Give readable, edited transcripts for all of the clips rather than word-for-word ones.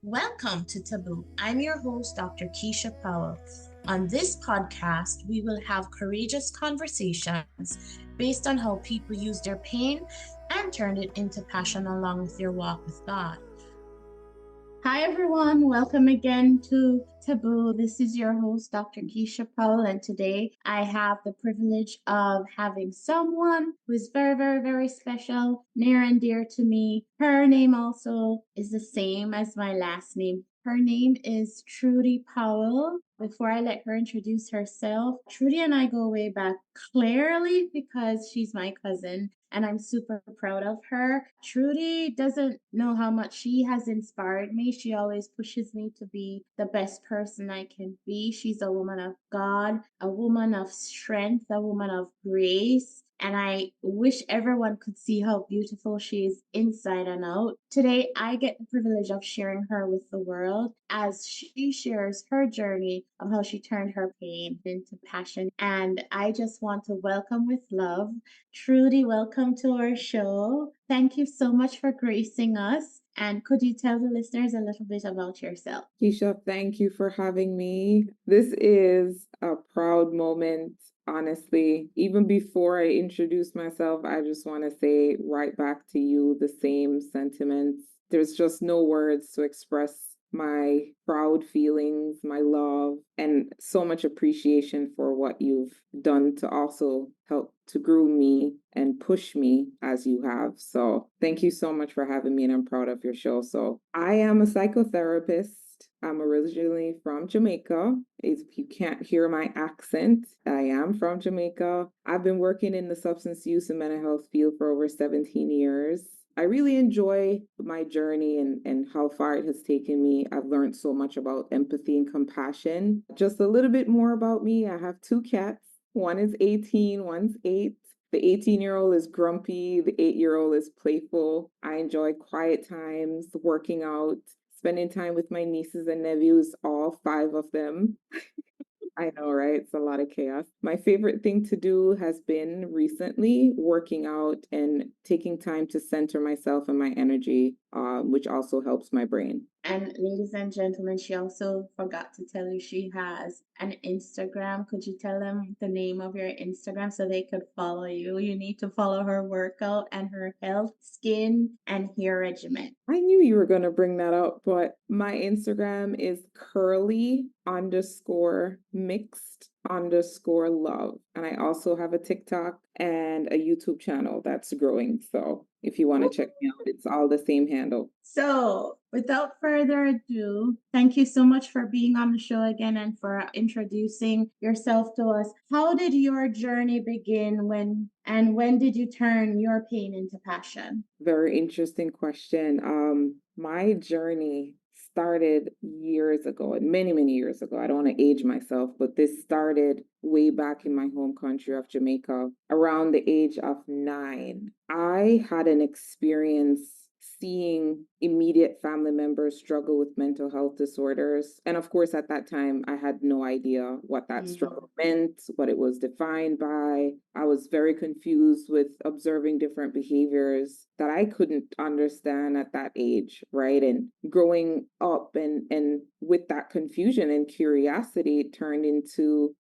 Welcome to Taboo. I'm your host, Dr. Keisha Powell. On this podcast, we will have courageous conversations based on how people use their pain and turned it into passion along with their walk with God. Hi, everyone. Welcome again to Taboo. This is your host, Dr. Keisha Powell, and today I have the privilege of having someone who is very, very, very special, near and dear to me. Her name also is the same as my last name. Her name is Trudy Powell. Before I let her introduce herself, Trudy and I go way back clearly because she's my cousin and I'm super proud of her. Trudy doesn't know how much she has inspired me. She always pushes me to be the best person I can be. She's a woman of God, a woman of strength, a woman of grace. And I wish everyone could see how beautiful she is inside and out. Today, I get the privilege of sharing her with the world as she shares her journey of how she turned her pain into passion. And I just want to welcome with love Trudy, welcome to our show. Thank you so much for gracing us. And could you tell the listeners a little bit about yourself? Keisha, thank you for having me. This is a proud moment, honestly. Even before I introduce myself, I just want to say right back to you the same sentiments. There's just no words to express my proud feelings, my love, and so much appreciation for what you've done to also help to groom me and push me as you have. So thank you so much for having me, and I'm proud of your show. So I am a psychotherapist. I'm originally from Jamaica. If you can't hear my accent, I am from Jamaica. I've been working in the substance use and mental health field for over 17 years. I really enjoy my journey and how far it has taken me. I've learned so much about empathy and compassion. Just a little bit more about me. I have two cats. One is 18, one's 8. The 18-year-old is grumpy. The 8-year-old is playful. I enjoy quiet times, working out, spending time with my nieces and nephews, all 5 of them. I know, right? It's a lot of chaos. My favorite thing to do has been recently working out and taking time to center myself and my energy, which also helps my brain. And ladies and gentlemen, she also forgot to tell you she has an Instagram. Could you tell them the name of your Instagram so they could follow you? You need to follow her workout and her health, skin, and hair regimen. I knew you were going to bring that up, but my Instagram is curly_mixed_love. And I also have a TikTok and a YouTube channel that's growing. So if you want to check me out, it's all the same handle. So, without further ado, thank you so much for being on the show again and for introducing yourself to us. How did your journey begin when did you turn your pain into passion? Very interesting question. My journey started years ago, and many, many years ago. I don't want to age myself, but this started way back in my home country of Jamaica around the age of 9. I had an experience seeing immediate family members struggle with mental health disorders. And of course, at that time, I had no idea what that struggle meant, what it was defined by. I was very confused with observing different behaviors that I couldn't understand at that age, right? And growing up and with that confusion and curiosity, it turned into,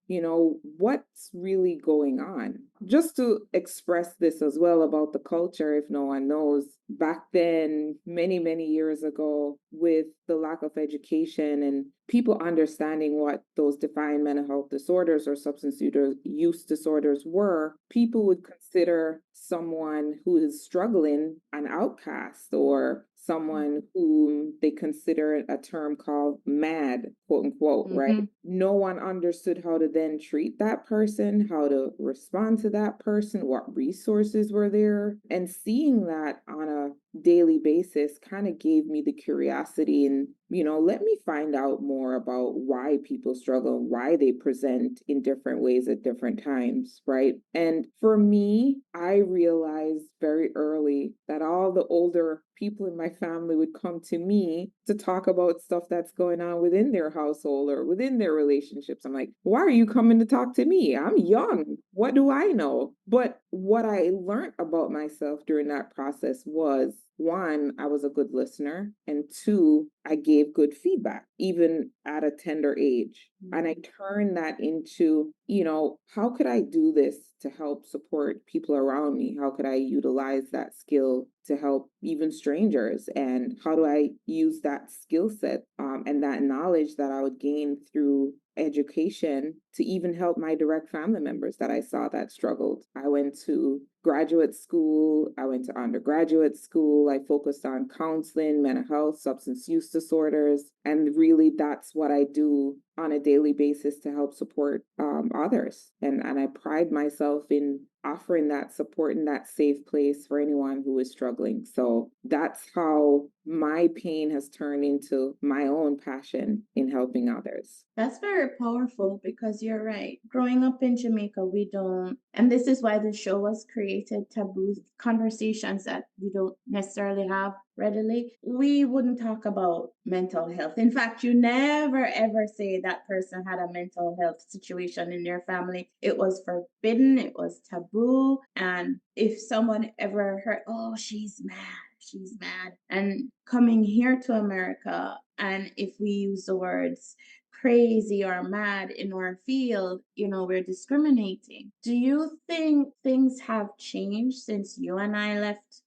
what's really going on? Just to express this as well about the culture, if no one knows, back then, many, many years ago, with the lack of education and people understanding what those defined mental health disorders or substance use disorders were, people would consider someone who is struggling an outcast or someone whom they consider a term called mad, quote unquote, right? No one understood how to then treat that person, how to respond to that person, what resources were there. And seeing that on a daily basis kind of gave me the curiosity and let me find out more about why people struggle, why they present in different ways at different times, right? And for me, I realized very early that all the older people in my family would come to me to talk about stuff that's going on within their household or within their relationships. I'm like, why are you coming to talk to me? I'm young. What do I know? But what I learned about myself during that process was one, I was a good listener, and two, I gave good feedback, even at a tender age. And I turned that into, how could I do this to help support people around me? How could I utilize that skill to help even strangers? And how do I use that skill set and that knowledge that I would gain through education to even help my direct family members that I saw that struggled? I went to graduate school, I went to undergraduate school, I focused on counseling, mental health, substance use disorders, and really that's what I do on a daily basis to help support others. And I pride myself in offering that support in that safe place for anyone who is struggling. So that's how my pain has turned into my own passion in helping others. That's very powerful because you're right. Growing up in Jamaica, we don't, and this is why the show was created, taboo conversations that we don't necessarily have readily. We wouldn't talk about mental health. In fact, you never ever say that person had a mental health situation in their family. It was forbidden, it was taboo. And if someone ever heard, oh, she's mad. And coming here to America, and if we use the words crazy or mad in our field, we're discriminating. Do you think things have changed since you and I left,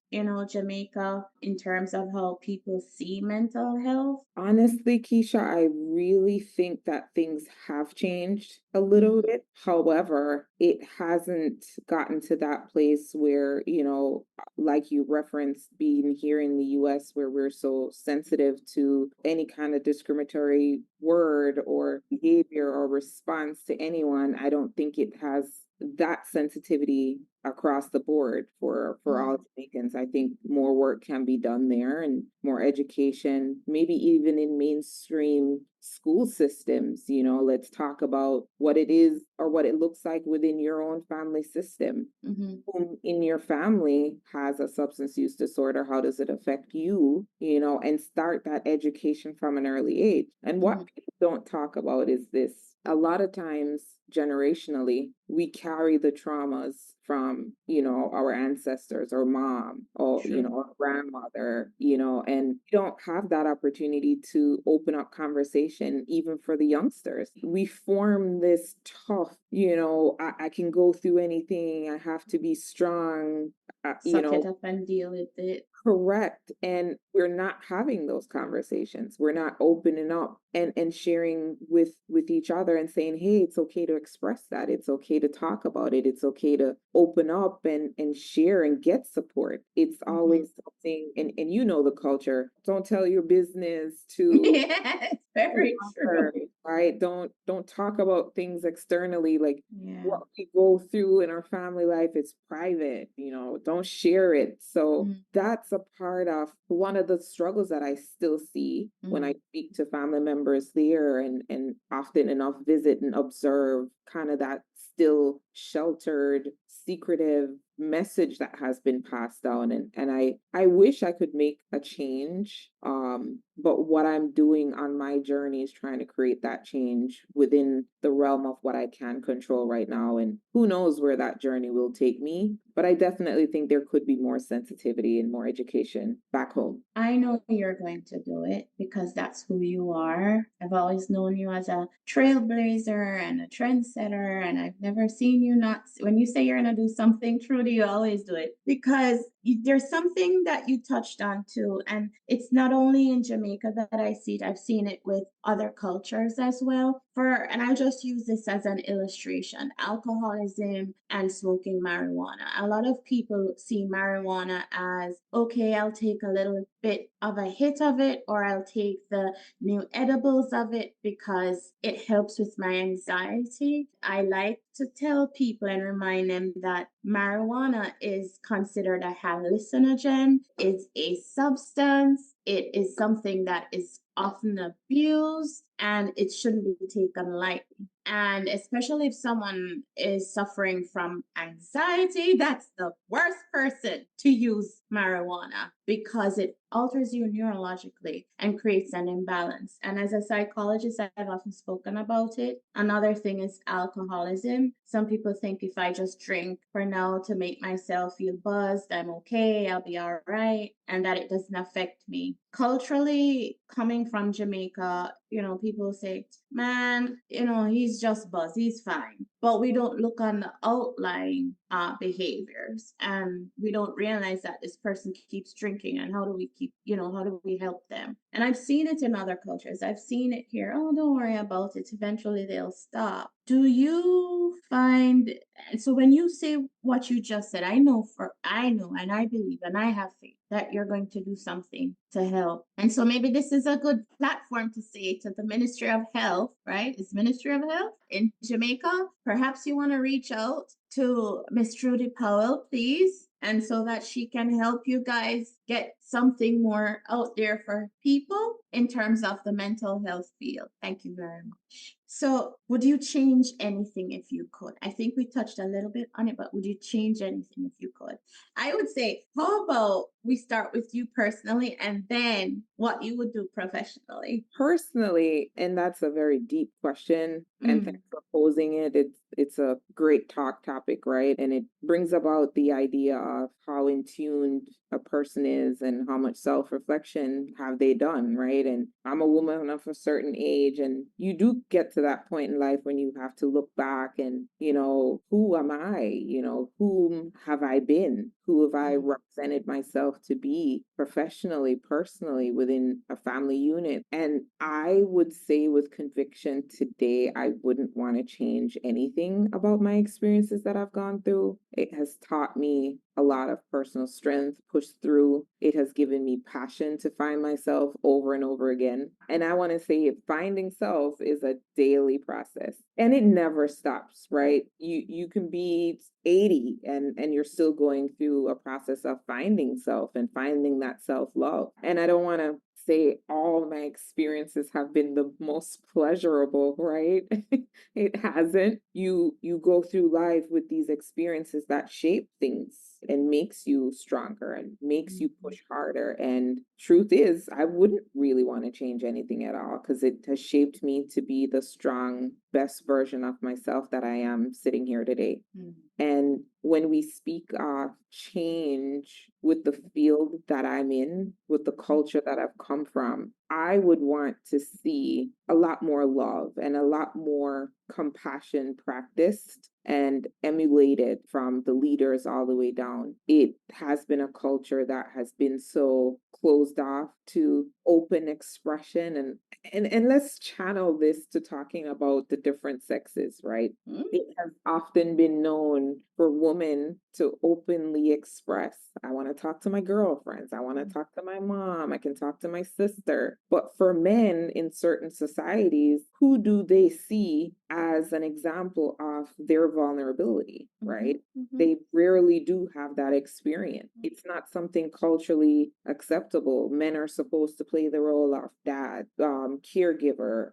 Jamaica in terms of how people see mental health? Honestly, Keisha, I really think that things have changed a little Mhm. bit. However, it hasn't gotten to that place where, like you referenced being here in the US, where we're so sensitive to any kind of discriminatory word or behavior or response to anyone. I don't think it has that sensitivity across the board for all Mhm. Jamaicans. I think more work can be done there and more education, maybe even in mainstream school systems. Let's talk about what it is or what it looks like within your own family system. Mhm. Who in your family has a substance use disorder? How does it affect you? And start that education from an early age. And what Mhm. people don't talk about is this: a lot of times, generationally, we carry the traumas from, our ancestors or mom or, True. or grandmother, and we don't have that opportunity to open up conversation even for the youngsters. We form this tough, I can go through anything. I have to be strong, Suck it up and deal with it. correct. And we're not having those conversations. We're not opening up and sharing with each other and saying, hey, it's okay to express that. It's okay to talk about it. It's okay to open up and share and get support. It's Mhm. always something, and the culture. Don't tell your business to Yes, very her, true. right? Don't talk about things externally, like Yeah. what we go through in our family life is private, don't share it. So Mhm. that's a part of one of the struggles that I still see when I Mhm. speak to family members there and often enough visit and observe kind of that still sheltered, secretive message that has been passed down. And I wish I could make a change. But what I'm doing on my journey is trying to create that change within the realm of what I can control right now. And who knows where that journey will take me. But I definitely think there could be more sensitivity and more education back home. I know you're going to do it because that's who you are. I've always known you as a trailblazer and a trendsetter, and I've never seen you not. When you say you're going to do something, truly, you always do it because there's something that you touched on too. And it's not only in Jamaica that I see it, I've seen it with other cultures as well. And I'll just use this as an illustration: alcoholism and smoking marijuana. A lot of people see marijuana as, okay, I'll take a little bit of a hit of it, or I'll take the new edibles of it because it helps with my anxiety. I like to tell people and remind them that marijuana is considered a hallucinogen, it's a substance, it is something that is often abused, and it shouldn't be taken lightly. And especially if someone is suffering from anxiety, that's the worst person to use marijuana because it alters you neurologically and creates an imbalance. And as a psychologist, I've often spoken about it. Another thing is alcoholism. Some people think if I just drink for now to make myself feel buzzed, I'm okay, I'll be all right, and that it doesn't affect me. Culturally, coming from Jamaica, people say, man, he's just buzzed, he's fine. But we don't look on the outlying behaviors, and we don't realize that this person keeps drinking, and how do we help them? And I've seen it in other cultures. I've seen it here. Oh, don't worry about it. Eventually they'll stop. Do you find, and so when you say what you just said, I know and I believe and I have faith that you're going to do something to help. And so maybe this is a good platform to say to the Ministry of Health, right? It's Ministry of Health in Jamaica. Perhaps you want to reach out to Miss Trudy Powell, please, and so that she can help you guys get something more out there for people in terms of the mental health field. Thank you very much. So, would you change anything if you could? I think we touched a little bit on it, but would you change anything if you could? I would say, how about we start with you personally and then what you would do professionally? Personally, and that's a very deep question, and Mm, thanks for posing it. It's a great topic, right? And it brings about the idea of how in tune a person is and how much self-reflection have they done, right? And I'm a woman of a certain age, and you do get to that point in life when you have to look back and, who am I? Whom have I been? Who have I mm, represented myself to be professionally, personally within a family unit? And I would say with conviction today, I wouldn't want to change anything about my experiences that I've gone through. It has taught me a lot of personal strength, pushed through. It has given me passion to find myself over and over again. And I want to say finding self is a daily process and it never stops, right? You can be 80 and you're still going through a process of finding self and finding that self-love. And I don't want to say all my experiences have been the most pleasurable, right? It hasn't. You go through life with these experiences that shape things and makes you stronger and makes you mm, push harder. And truth is, I wouldn't really want to change anything at all because it has shaped me to be the strong, best version of myself that I am sitting here today. mm, And when we speak of change with the field that I'm in, with the culture that I've come from, I would want to see a lot more love and a lot more compassion practiced and emulated from the leaders all the way down. It has been a culture that has been so closed off to open expression and let's channel this to talking about the different sexes, right? mm, It has often been known for women to openly express, I want to talk to my girlfriends, I want to talk to my mom, I can talk to my sister. But for men in certain societies, who do they see as an example of their vulnerability, right? mhm, They rarely do have that experience. It's not something culturally acceptable. Men are supposed to play the role of dad, caregiver,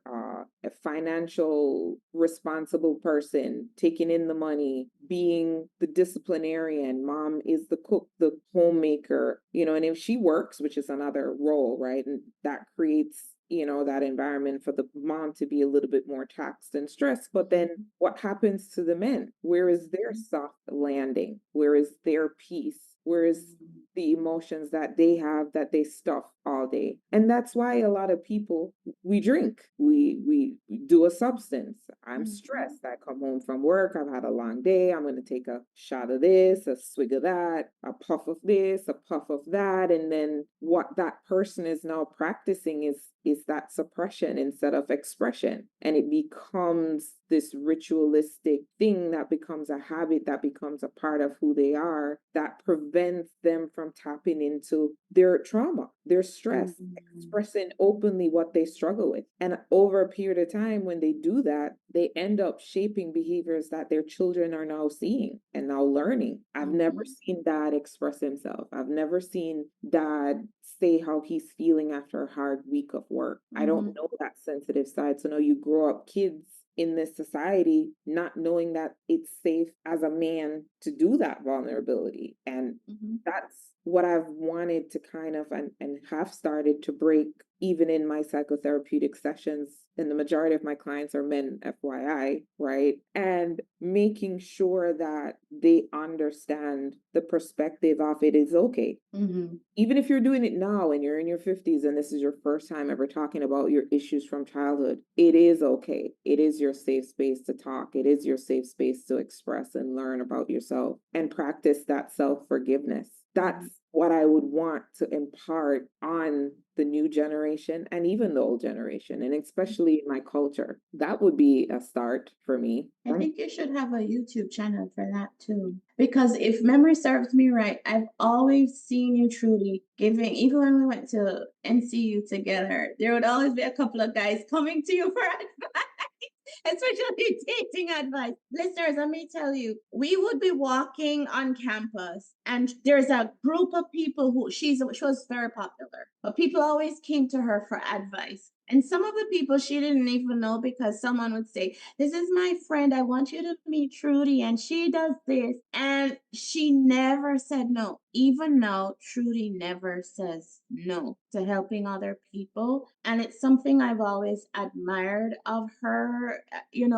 a financial responsible person, taking in the money, being the disciplinarian. Mom is the cook, the homemaker, and if she works, which is another role, right? And that creates that environment for the mom to be a little bit more taxed and stressed. But then mhm, what happens to the men? Where is their soft landing? Where is their peace? Where is the emotions that they have that they stuff all day? And that's why a lot of people, we drink, we do a substance. I'm mhm, stressed. I come home from work, I've had a long day, I'm going to take a shot of this, a swig of that, a puff of this, a puff of that. And then what that person is now practicing is that suppression instead of expression. And it becomes this ritualistic thing that becomes a habit, that becomes a part of who they are, that prevents them from tapping into their trauma, their stress, mhm, expressing openly what they struggle with. And over a period of time, when they do that, they end up shaping behaviors that their children are now seeing and now learning. I've never mhm, seen dad express himself. I've never seen dad say how he's feeling after a hard week of work. I don't mhm, know that sensitive side. So now you grow up kids in this society, not knowing that it's safe as a man to do that vulnerability. And Mhm. that's what I've wanted to kind of and have started to break even in my psychotherapeutic sessions. And the majority of my clients are men, FYI, right? And making sure that they understand the perspective of it is okay. Mhm. Even if you're doing it now and you're in your 50s and this is your first time ever talking about your issues from childhood, it is okay. It is your safe space to talk. It is your safe space to express and learn about yourself and practice that self forgiveness. That's Mhm. what I would want to impart on the new generation and even the old generation, and especially in my culture. That would be a start for me. I think you should have a YouTube channel for that too. Because if memory serves me right, I've always seen you truly giving, even when we went to NCU together, there would always be a couple of guys coming to you for advice. Especially dating advice. Listeners, let me tell you, we would be walking on campus and there's a group of people who she was very popular, but people always came to her for advice. And some of the people she didn't even know because someone would say, "This is my friend. I want you to meet Trudy, and she does this." And she never said no. Even now, Trudy never says no to helping other people. And it's something I've always admired of her,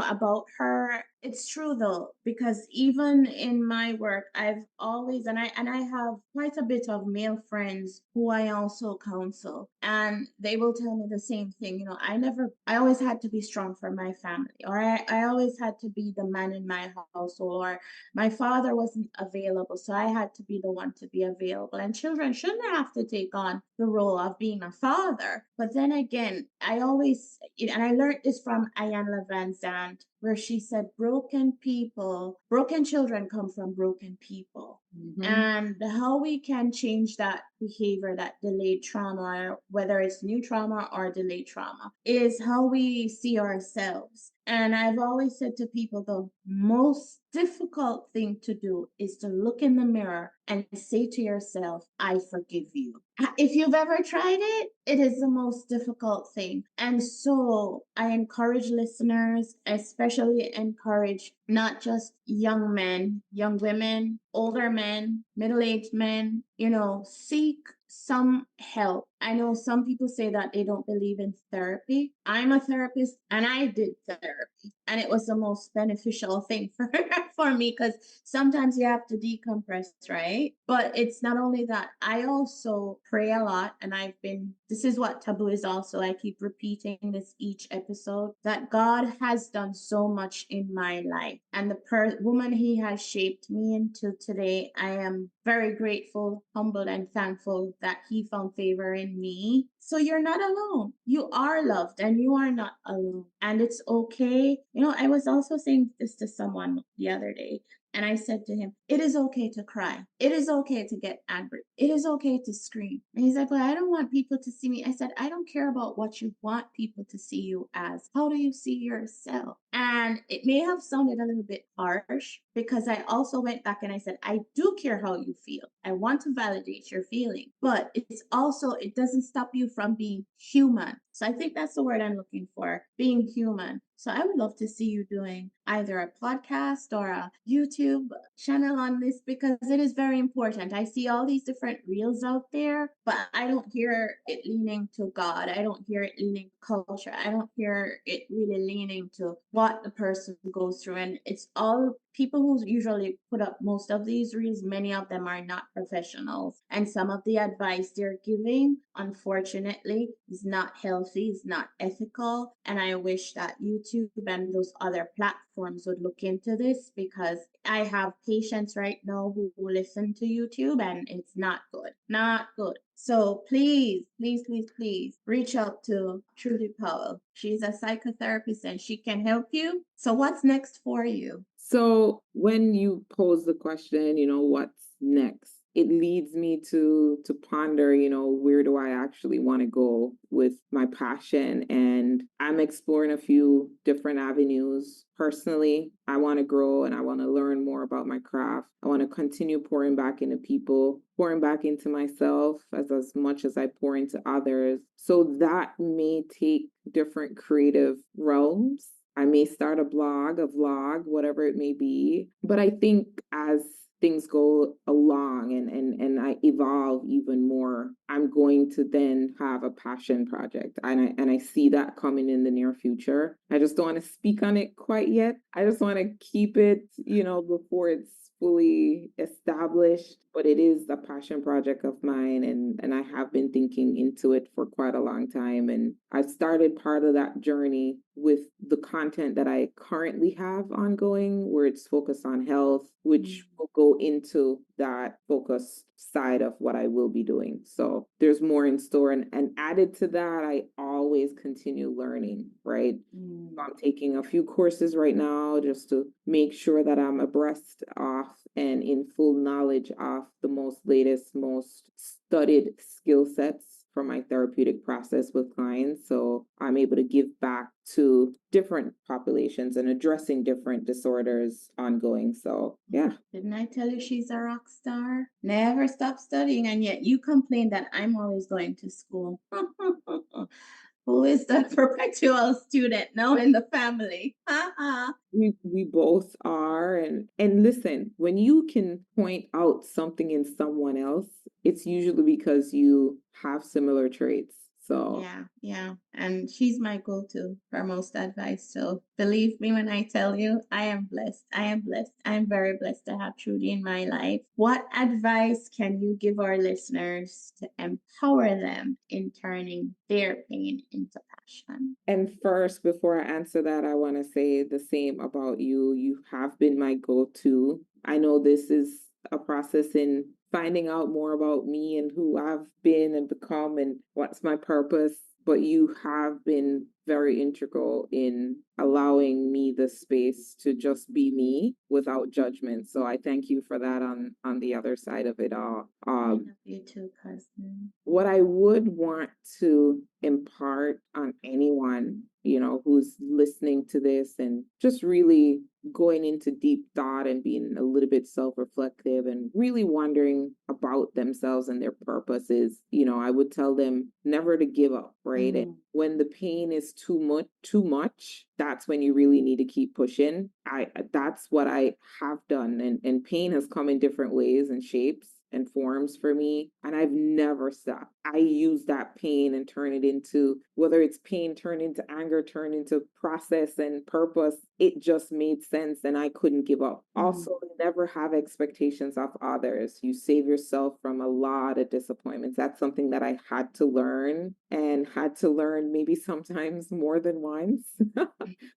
about her. It's true though, because even in my work, I've always and I have quite a bit of male friends who I also counsel, and they will tell me the same thing. I always had to be strong for my family, or I always had to be the man in my household, or my father wasn't available, so I had to be the one to be available. And children shouldn't have to take on the role of being a father. But then again, and I learned this from Ayanna Van Zandt, where she said, broken children come from broken people. Mhm. And how we can change that behavior, that delayed trauma, whether it's new trauma or delayed trauma, is how we see ourselves. And I've always said to people, the most difficult thing to do is to look in the mirror and say to yourself, "I forgive you." If you've ever tried it, it is the most difficult thing. And so I encourage listeners, especially encourage not just young men, young women, older men, middle aged men, seek some help. I know some people say that they don't believe in therapy. I'm a therapist and I did therapy, and it was the most beneficial thing for me because sometimes you have to decompress, right? But it's not only that. I also pray a lot, and this is what Taboo is also. I keep repeating this each episode, that God has done so much in my life, and the woman He has shaped me into today, I am very grateful, humbled, and thankful that He found favor in me. So you're not alone. You are loved and you are not alone. And it's okay. I was also saying this to someone the other day. And I said to him, "It is okay to cry. It is okay to get angry. It is okay to scream." And he said, "But I don't want people to see me." I said, "I don't care about what you want people to see you as. How do you see yourself?" And it may have sounded a little bit harsh because I also went back and I said, "I do care how you feel. I want to validate your feeling, but it doesn't stop you from being human." So I think that's the word I'm looking for, being human. So I would love to see you doing either a podcast or a YouTube channel on this because it is very important. I see all these different reels out there, but I don't hear it leaning to God. I don't hear it leaning to culture. I don't hear it really leaning to what the person goes through. And it's all people who usually put up most of these reels, many of them are not professionals. And some of the advice they're giving, unfortunately, is not healthy, is not ethical. And I wish that YouTube and those other platforms would look into this because I have patients right now who listen to YouTube and it's not good. Not good. So please, please, please, please reach out to Trudy Powell. She's a psychotherapist and she can help you. So what's next for you? So when you pose the question, what's next? It leads me to ponder, where do I actually want to go with my passion? And I'm exploring a few different avenues. Personally, I want to grow and I want to learn more about my craft. I want to continue pouring back into people, pouring back into myself as much as I pour into others. So that may take different creative realms. I may start a blog, a vlog, whatever it may be. But I think as things go along and I evolve even more, I'm going to then have a passion project. And I see that coming in the near future. I just don't want to speak on it quite yet. I just want to keep it, before it's fully established, but it is a passion project of mine, and I have been thinking into it for quite a long time. And I've started part of that journey with the content that I currently have ongoing, where it's focused on health, which will go into that focus side of what I will be doing. So there's more in store. And added to that, I always continue learning, right? I'm taking a few courses right now just to make sure that I'm abreast of and in full knowledge of the most latest, most studied skill sets for my therapeutic process with clients. So I'm able to give back to different populations and addressing different disorders ongoing. So yeah. Didn't I tell you she's a rock star? Never stop studying, and yet you complain that I'm always going to school. Who is the perpetual student now in the family? We both are, and listen, when you can point out something in someone else, it's usually because you have similar traits. So Yeah, yeah. And she's my go-to for most advice. So believe me when I tell you, I am blessed. I am blessed. I am very blessed to have Trudy in my life. What advice can you give our listeners to empower them in turning their pain into passion? And first, before I answer that, I want to say the same about you. You have been my go-to. I know this is a process in finding out more about me and who I've been and become and what's my purpose, but you have been very integral in allowing me the space to just be me without judgment. So I thank you for that on the other side of it all. I love you too, cousin. What I would want to impart on anyone, who's listening to this and just really going into deep thought and being a little bit self-reflective and really wondering about themselves and their purposes, I would tell them never to give up, right? And when the pain is too much, that's when you really need to keep pushing. That's what I have done. And pain has come in different ways and shapes and forms for me, and I've never stopped. I use that pain and turn it into, whether it's pain turned into anger, turned into process and purpose. It just made sense and I couldn't give up. Also, never have expectations of others. You save yourself from a lot of disappointments. That's something that I had to learn, and had to learn maybe sometimes more than once.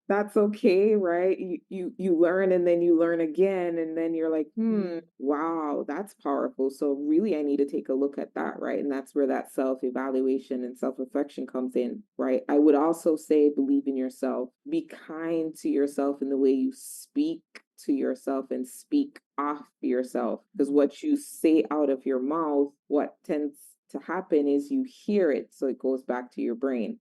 That's okay, right? You learn and then you learn again, and then you're like, wow, that's powerful. So really I need to take a look at that, right? And that's where that self-evaluation and self-reflection comes in, right? I would also say believe in yourself. Be kind to yourself in the way you speak to yourself and speak off yourself, because what you say out of your mouth, what tends to happen is you hear it, so it goes back to your brain.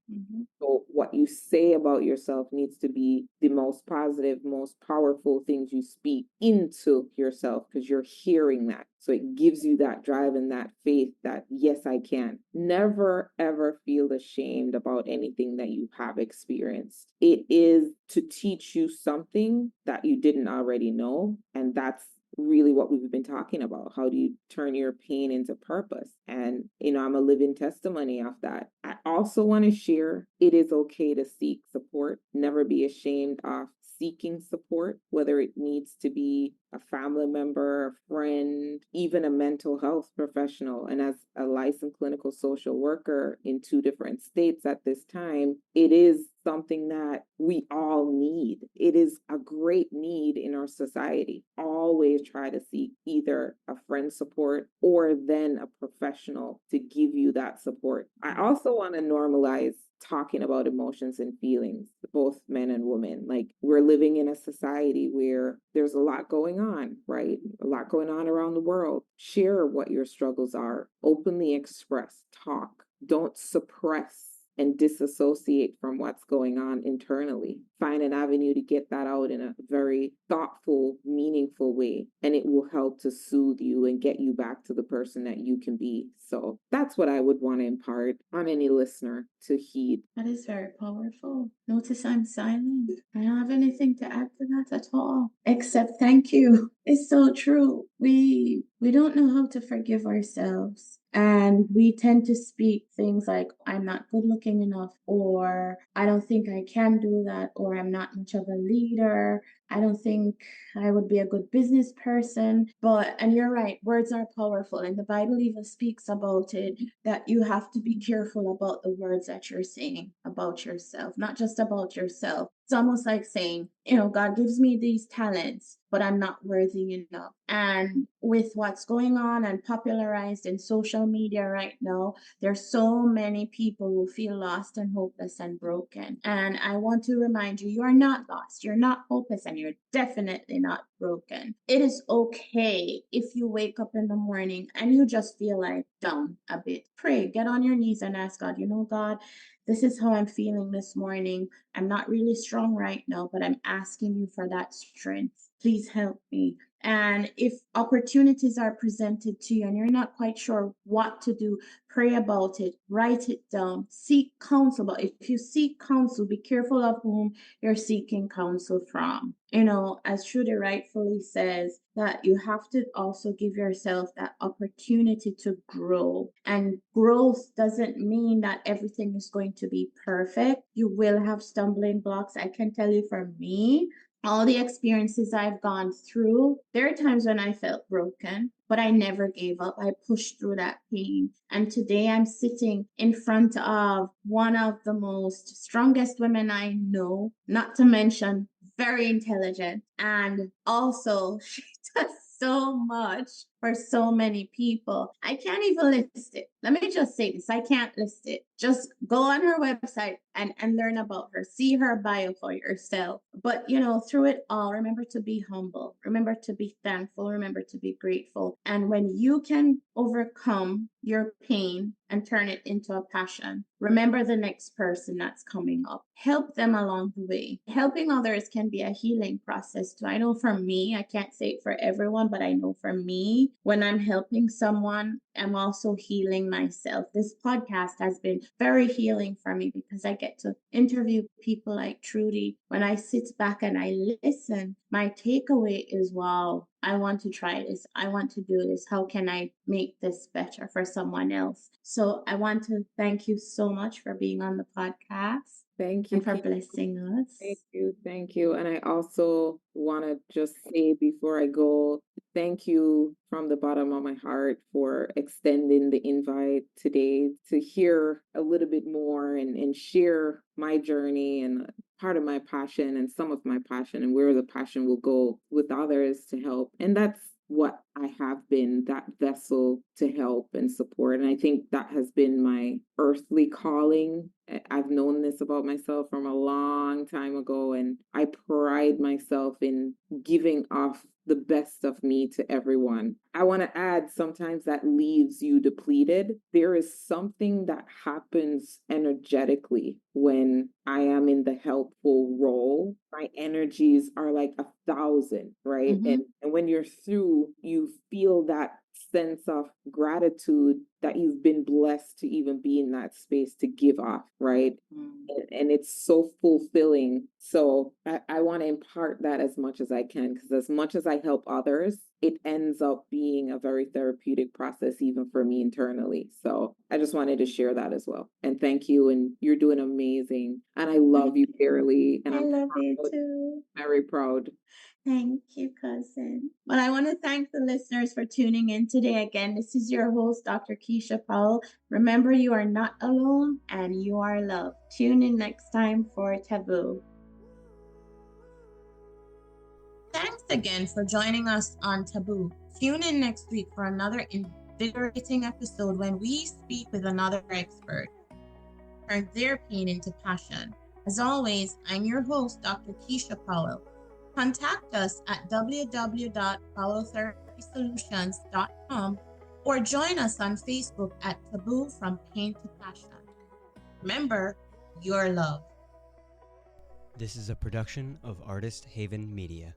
So what you say about yourself needs to be the most positive, most powerful things you speak into yourself, because you're hearing that. So it gives you that drive and that faith that, yes, I can. Never, ever feel ashamed about anything that you have experienced. It is to teach you something that you didn't already know. And that's really what we've been talking about. How do you turn your pain into purpose? And, I'm a living testimony of that. I also want to share it is okay to seek support. Never be ashamed of seeking support, whether it needs to be a family member, a friend, even a mental health professional. And as a licensed clinical social worker in 2 different states at this time, it is something that we all need. It is a great need in our society. Always try to seek either a friend's support or then a professional to give you that support. I also want to normalize talking about emotions and feelings, both men and women. Like, we're living in a society where there's a lot going on, right? A lot going on around the world. Share what your struggles are, openly express, talk. Don't suppress and disassociate from what's going on internally. Find an avenue to get that out in a very thoughtful, meaningful way, and it will help to soothe you and get you back to the person that you can be. So that's what I would want to impart on any listener to heed. That is very powerful. Notice I'm silent. I don't have anything to add to that at all, except thank you. It's so true. We don't know how to forgive ourselves. And we tend to speak things like, I'm not good looking enough, or I don't think I can do that, or I'm not much of a leader. I don't think I would be a good business person. And you're right, words are powerful. And the Bible even speaks about it, that you have to be careful about the words that you're saying about yourself, not just about yourself. It's almost like saying, God gives me these talents, but I'm not worthy enough. And with what's going on and popularized in social media right now, there's so many people who feel lost and hopeless and broken. And I want to remind you, you are not lost, you're not hopeless, and you're definitely not broken. It is okay if you wake up in the morning and you just feel like down a bit. Pray, get on your knees and ask God, God, this is how I'm feeling this morning. I'm not really strong right now, but I'm asking you for that strength. Please help me. And if opportunities are presented to you and you're not quite sure what to do, pray about it, write it down, seek counsel. But if you seek counsel, be careful of whom you're seeking counsel from. As Trudy rightfully says, that you have to also give yourself that opportunity to grow. And growth doesn't mean that everything is going to be perfect. You will have stumbling blocks. I can tell you, for me, all the experiences I've gone through, there are times when I felt broken, but I never gave up. I pushed through that pain. And today I'm sitting in front of one of the most strongest women I know, not to mention very intelligent. And also, she does so much for so many people. I can't even list it. Let me just say this. I can't list it. Just go on her website and learn about her. See her bio for yourself. But, through it all, remember to be humble. Remember to be thankful. Remember to be grateful. And when you can overcome your pain and turn it into a passion, remember the next person that's coming up. Help them along the way. Helping others can be a healing process too. I know for me, I can't say it for everyone, but I know for me, when I'm helping someone, I'm also healing myself. This podcast has been very healing for me because I get to interview people like Trudy. When I sit back and I listen, my takeaway is, wow, I want to try this. I want to do this. How can I make this better for someone else? So I want to thank you so much for being on the podcast. Thank you, and for blessing us. Thank you. And I also want to just say before I go, thank you from the bottom of my heart for extending the invite today to hear a little bit more and share my journey and part of my passion and some of my passion and where the passion will go with others to help. And that's what I have been, that vessel to help and support. And I think that has been my earthly calling. I've known this about myself from a long time ago, and I pride myself in giving off the best of me to everyone. I want to add, sometimes that leaves you depleted. There is something that happens energetically when I am in the helpful role. My energies are like 1,000, right? And when you're through, you feel that sense of gratitude that you've been blessed to even be in that space to give off, right? And it's so fulfilling. So I want to impart that as much as I can, because as much as I help others, it ends up being a very therapeutic process, even for me internally. So I just wanted to share that as well. And thank you. And you're doing amazing. And I love you dearly. And I I'm love you proud, too. very proud. Thank you, cousin. Well, I want to thank the listeners for tuning in today. Again, this is your host, Dr. Keisha Powell. Remember, you are not alone and you are loved. Tune in next time for Taboo. Thanks again for joining us on Taboo. Tune in next week for another invigorating episode when we speak with another expert. Turn their pain into passion. As always, I'm your host, Dr. Keisha Powell. Contact us at www.powelltherapysolutions.com or join us on Facebook at Taboo From Pain to Passion. Remember, you're loved. This is a production of Artist Haven Media.